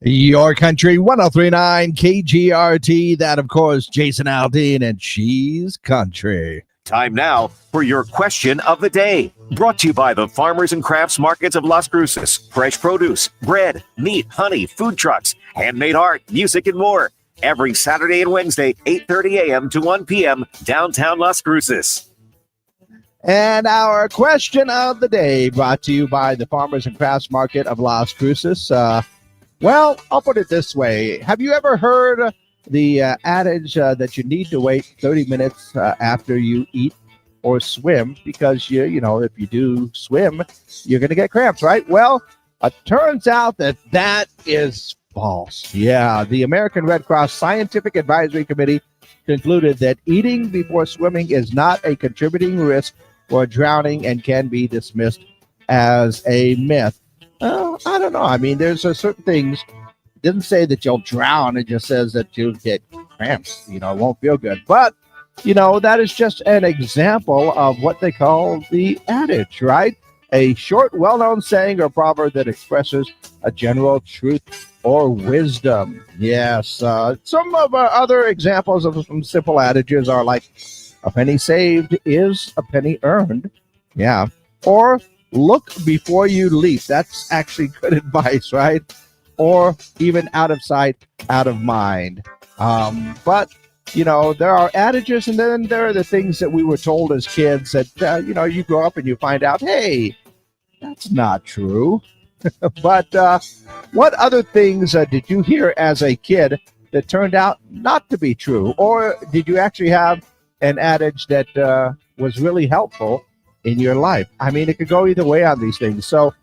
Your Country 1039 KGRT. That, of course, Jason Aldean, and she's country. Time now for your question of the day. Brought to you by the Farmers and Crafts Markets of Las Cruces. Fresh produce, bread, meat, honey, food trucks, handmade art, music, and more. Every Saturday and Wednesday, 8:30 a.m. to 1 p.m. downtown Las Cruces. And our question of the day brought to you by the Farmers and Crafts Market of Las Cruces. Well, I'll put it this way. Have you ever heard the adage that you need to wait 30 minutes after you eat or swim because, you know, if you do swim, you're going to get cramps, right? Well, it turns out that is false. Yeah, the American Red Cross Scientific Advisory Committee concluded that eating before swimming is not a contributing risk for drowning and can be dismissed as a myth. I don't know. I mean, there's certain things. It doesn't say that you'll drown. It just says that you'll get cramps. You know, it won't feel good. But, you know, that is just an example of what they call the adage, right? A short, well-known saying or proverb that expresses a general truth or wisdom. Yes. Some of our other examples of some simple adages are like, a penny saved is a penny earned. Yeah. Or look before you leap. That's actually good advice, right? Or even out of sight, out of mind. But, you know, there are adages, and then there are the things that we were told as kids that, you know, you grow up and you find out, hey, that's not true. But what other things did you hear as a kid that turned out not to be true? Or did you actually have an adage that was really helpful in your life? I mean, it could go either way on these things. So,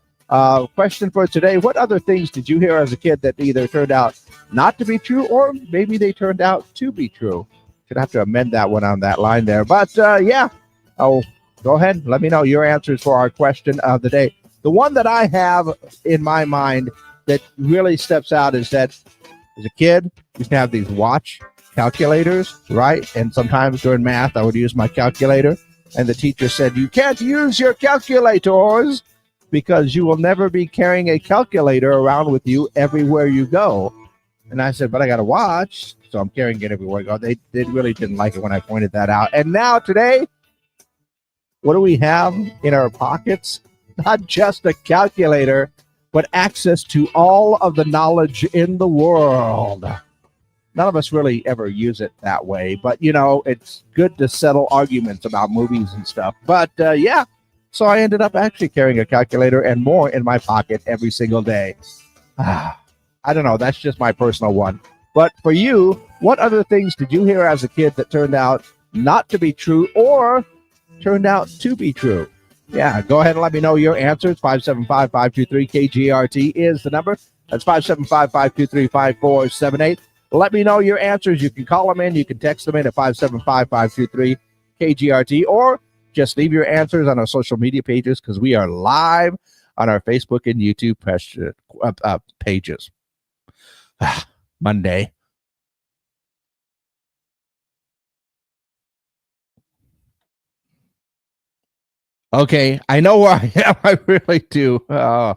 question for today, what other things did you hear as a kid that either turned out not to be true or maybe they turned out to be true? Should have to amend that one on that line there. But, yeah, go ahead and let me know your answers for our question of the day. The one that I have in my mind that really steps out is that as a kid, you used to have these watch calculators, right? And sometimes during math, I would use my calculator. And the teacher said, you can't use your calculators because you will never be carrying a calculator around with you everywhere you go. And I said, but I got a watch, so I'm carrying it everywhere I go. They really didn't like it when I pointed that out. And now today, what do we have in our pockets? Not just a calculator, but access to all of the knowledge in the world. None of us really ever use it that way, but, you know, it's good to settle arguments about movies and stuff. But, yeah, so I ended up actually carrying a calculator and more in my pocket every single day. I don't know. That's just my personal one. But for you, what other things did you hear as a kid that turned out not to be true or turned out to be true? Yeah, go ahead and let me know your answers. 575-523-KGRT is the number. That's 575-523-5478. Let me know your answers. You can call them in. You can text them in at 575-523-KGRT, or just leave your answers on our social media pages because we are live on our Facebook and YouTube pages. Monday. Okay, I know where I am. I really do. Yeah,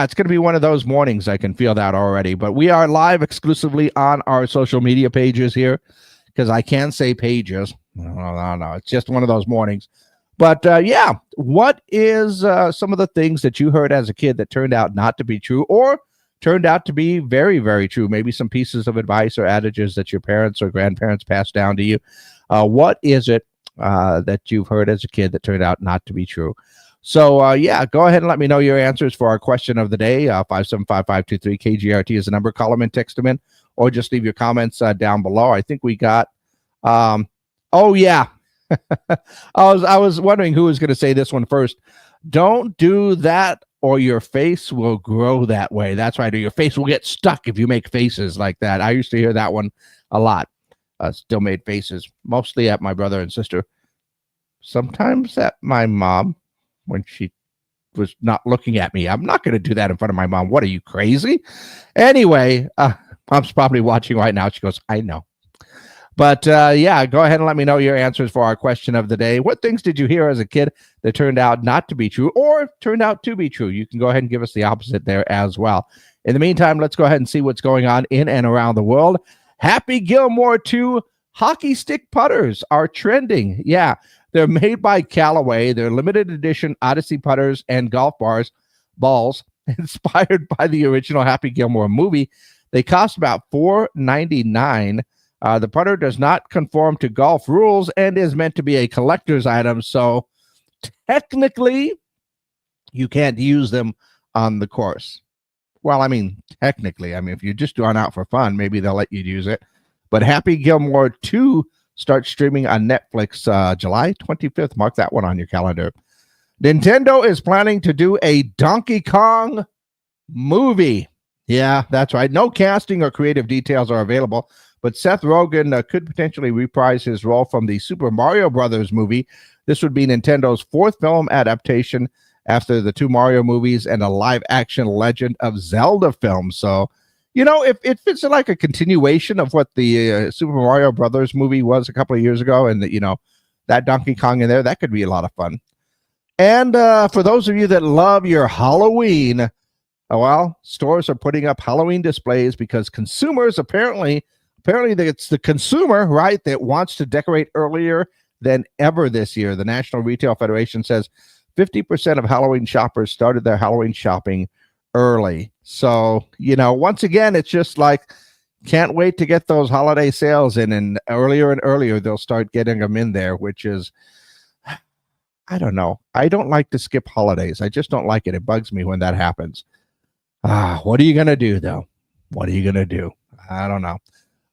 it's going to be one of those mornings. I can feel that already. But we are live exclusively on our social media pages here because I can say pages. No. It's just one of those mornings. But, yeah, what is some of the things that you heard as a kid that turned out not to be true or turned out to be very, very true? Maybe some pieces of advice or adages that your parents or grandparents passed down to you. What is it that you've heard as a kid that turned out not to be true? So, yeah, go ahead and let me know your answers for our question of the day. 575-523-KGRT is the number. Call them in, text them in, or just leave your comments down below. I think we got, oh, yeah. I was wondering who was going to say this one first. Don't do that or your face will grow that way. That's right. Or your face will get stuck if you make faces like that. I used to hear that one a lot. Still made faces, mostly at my brother and sister. Sometimes at my mom when she was not looking at me. I'm not going to do that in front of my mom. What, are you crazy? Anyway, mom's probably watching right now. She goes, I know. But, yeah, go ahead and let me know your answers for our question of the day. What things did you hear as a kid that turned out not to be true or turned out to be true? You can go ahead and give us the opposite there as well. In the meantime, let's go ahead and see what's going on in and around the world. Happy Gilmore 2 hockey stick putters are trending. Yeah, they're made by Callaway. They're limited edition Odyssey putters and golf balls inspired by the original Happy Gilmore movie. They cost about $4.99. The putter does not conform to golf rules and is meant to be a collector's item. So technically, you can't use them on the course. Well, I mean, technically, if you're just going out for fun, maybe they'll let you use it. But Happy Gilmore 2 starts streaming on Netflix July 25th. Mark that one on your calendar. Nintendo is planning to do a Donkey Kong movie. Yeah, that's right. No casting or creative details are available, but Seth Rogen could potentially reprise his role from the Super Mario Brothers movie. This would be Nintendo's fourth film adaptation after the two Mario movies and a live-action Legend of Zelda film. So, if it fits like a continuation of what the Super Mario Brothers movie was a couple of years ago, and that Donkey Kong in there, that could be a lot of fun. And for those of you that love your Halloween, well, stores are putting up Halloween displays because consumers apparently it's the consumer, right, that wants to decorate earlier than ever this year. The National Retail Federation says 50% of Halloween shoppers started their Halloween shopping early. So, once again, it's just like, can't wait to get those holiday sales in, and earlier they'll start getting them in there, which is, I don't know. I don't like to skip holidays. I just don't like it. It bugs me when that happens. What are you going to do, though? What are you going to do? I don't know.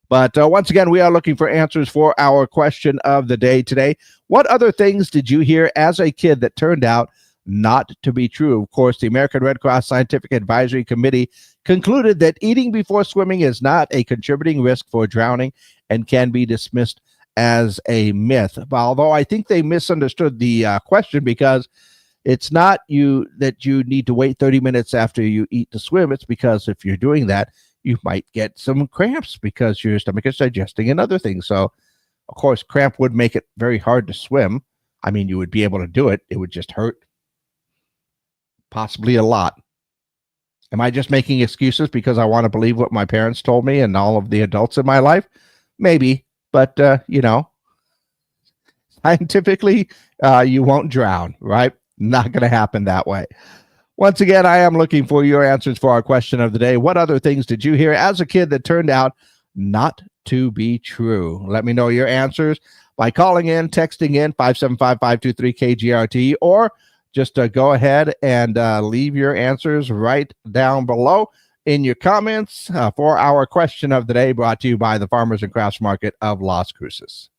But once again, we are looking for answers for our question of the day today. What other things did you hear as a kid that turned out not to be true? Of course, the American Red Cross Scientific Advisory Committee concluded that eating before swimming is not a contributing risk for drowning and can be dismissed as a myth. Although I think they misunderstood the question, because it's not that you need to wait 30 minutes after you eat to swim. It's because if you're doing that, you might get some cramps because your stomach is digesting and other things. So, of course, cramp would make it very hard to swim. You would be able to do it. It would just hurt. Possibly a lot. Am I just making excuses because I want to believe what my parents told me and all of the adults in my life? Maybe. But, scientifically, you won't drown, right? Not going to happen that way. Once again, I am looking for your answers for our question of the day. What other things did you hear as a kid that turned out not to be true? Let me know your answers by calling in, texting in 575-523-KGRT, or just go ahead and leave your answers right down below in your comments for our question of the day, brought to you by the Farmers and Crafts Market of Las Cruces.